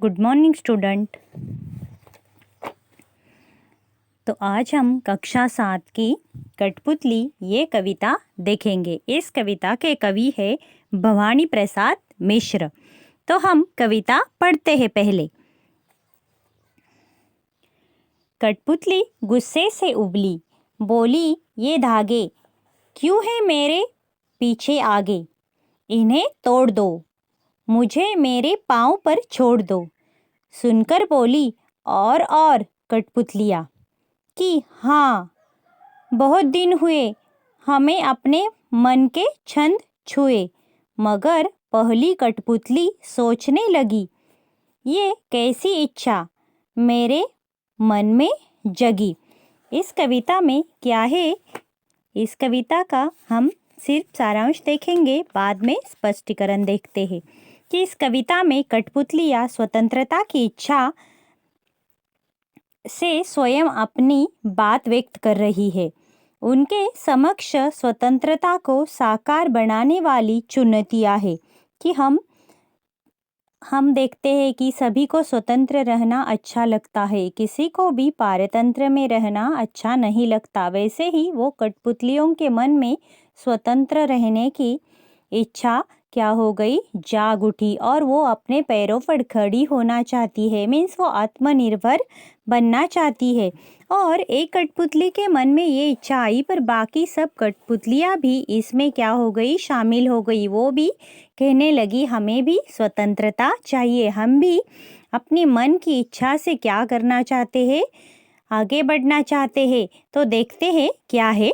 Good morning student. तो आज हम कक्षा 7 की कठपुतली ये कविता देखेंगे। इस कविता के कवि है भवानी प्रसाद मिश्र। तो हम कविता पढ़ते हैं पहले। कठपुतली गुस्से से उबली, बोली ये धागे क्यों है मेरे पीछे आगे, इन्हें तोड़ दो, मुझे मेरे पाँव पर छोड़ दो। सुनकर बोली और कठपुतलियाँ कि हाँ, बहुत दिन हुए हमें अपने मन के छंद छुए। मगर पहली कठपुतली सोचने लगी, ये कैसी इच्छा मेरे मन में जगी। इस कविता में क्या है, इस कविता का हम सिर्फ सारांश देखेंगे, बाद में स्पष्टीकरण देखते हैं कि इस कविता में कठपुतलियाँ स्वतंत्रता की इच्छा से स्वयं अपनी बात व्यक्त कर रही है। उनके समक्ष स्वतंत्रता को साकार बनाने वाली चुनौतियाँ है कि हम देखते हैं कि सभी को स्वतंत्र रहना अच्छा लगता है, किसी को भी पारतंत्र में रहना अच्छा नहीं लगता। वैसे ही वो कठपुतलियों के मन में स्वतंत्र रहने की इच्छा क्या हो गई, जाग उठी और वो अपने पैरों पर खड़ी होना चाहती है। मीन्स वो आत्मनिर्भर बनना चाहती है। और एक कठपुतली के मन में ये इच्छा आई, पर बाकी सब कठपुतलियाँ भी इसमें क्या हो गई, शामिल हो गई। वो भी कहने लगी हमें भी स्वतंत्रता चाहिए, हम भी अपने मन की इच्छा से क्या करना चाहते हैं, आगे बढ़ना चाहते हैं। तो देखते हैं क्या है।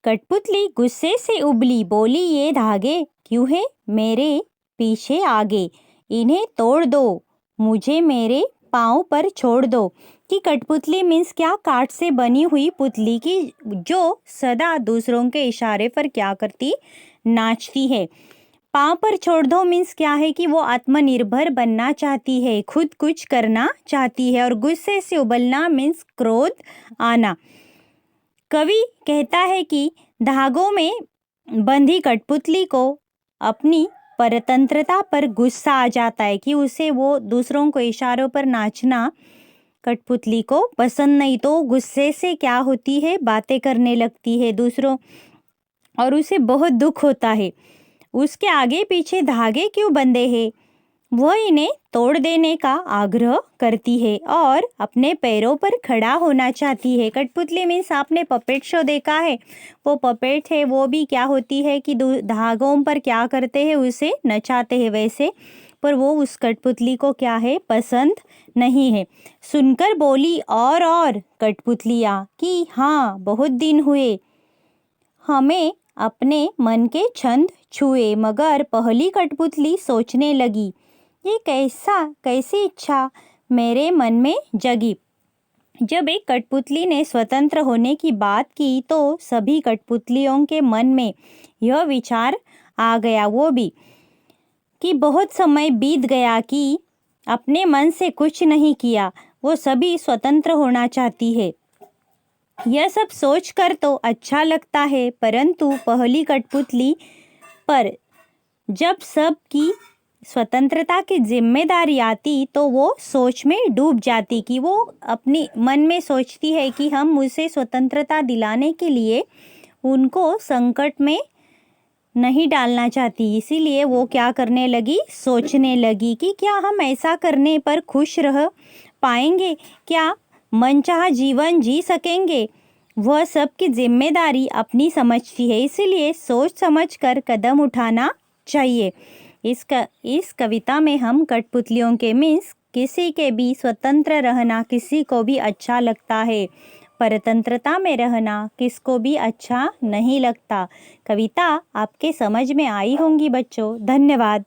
कठपुतली गुस्से से उबली, बोली ये धागे क्यों है मेरे पीछे आगे, इन्हें तोड़ दो, मुझे मेरे पाँव पर छोड़ दो। कि कठपुतली मीन्स क्या, काठ से बनी हुई पुतली की जो सदा दूसरों के इशारे पर क्या करती, नाचती है। पाँव पर छोड़ दो मीन्स क्या है कि वो आत्मनिर्भर बनना चाहती है, खुद कुछ करना चाहती है। और गुस्से से उबलना मीन्स क्रोध आना। कवि कहता है कि धागों में बंधी कठपुतली को अपनी परतंत्रता पर गुस्सा आ जाता है कि उसे वो दूसरों को इशारों पर नाचना कठपुतली को पसंद नहीं। तो गुस्से से क्या होती है, बातें करने लगती है दूसरों, और उसे बहुत दुख होता है। उसके आगे पीछे धागे क्यों बंधे हैं, वह इन्हें तोड़ देने का आग्रह करती है और अपने पैरों पर खड़ा होना चाहती है। कठपुतली मीन्स आपने पपेट शो देखा है, वो पपेट है, वो भी क्या होती है कि धागों पर क्या करते हैं, उसे नचाते हैं वैसे, पर वो उस कठपुतली को क्या है, पसंद नहीं है। सुनकर बोली और कठपुतलियाँ कि हाँ, बहुत दिन हुए हमें अपने मन के छंद छुए। मगर पहली कठपुतली सोचने लगी, ये कैसी इच्छा मेरे मन में जगी। जब एक कठपुतली ने स्वतंत्र होने की बात की तो सभी कठपुतलियों के मन में यह विचार आ गया, वो भी कि बहुत समय बीत गया कि अपने मन से कुछ नहीं किया, वो सभी स्वतंत्र होना चाहती है। यह सब सोचकर तो अच्छा लगता है, परंतु पहली कठपुतली पर जब सब की स्वतंत्रता की जिम्मेदारी आती तो वो सोच में डूब जाती कि वो अपनी मन में सोचती है कि हम उसे स्वतंत्रता दिलाने के लिए उनको संकट में नहीं डालना चाहती। इसीलिए वो क्या करने लगी, सोचने लगी कि क्या हम ऐसा करने पर खुश रह पाएंगे, क्या मनचाहा जीवन जी सकेंगे। वह सबकी जिम्मेदारी अपनी समझती है, इसीलिए सोच समझकर कदम उठाना चाहिए। इस कविता में हम कठपुतलियों के मीन्स किसी के भी स्वतंत्र रहना किसी को भी अच्छा लगता है, परतंत्रता में रहना किसको भी अच्छा नहीं लगता। कविता आपके समझ में आई होंगी बच्चों। धन्यवाद।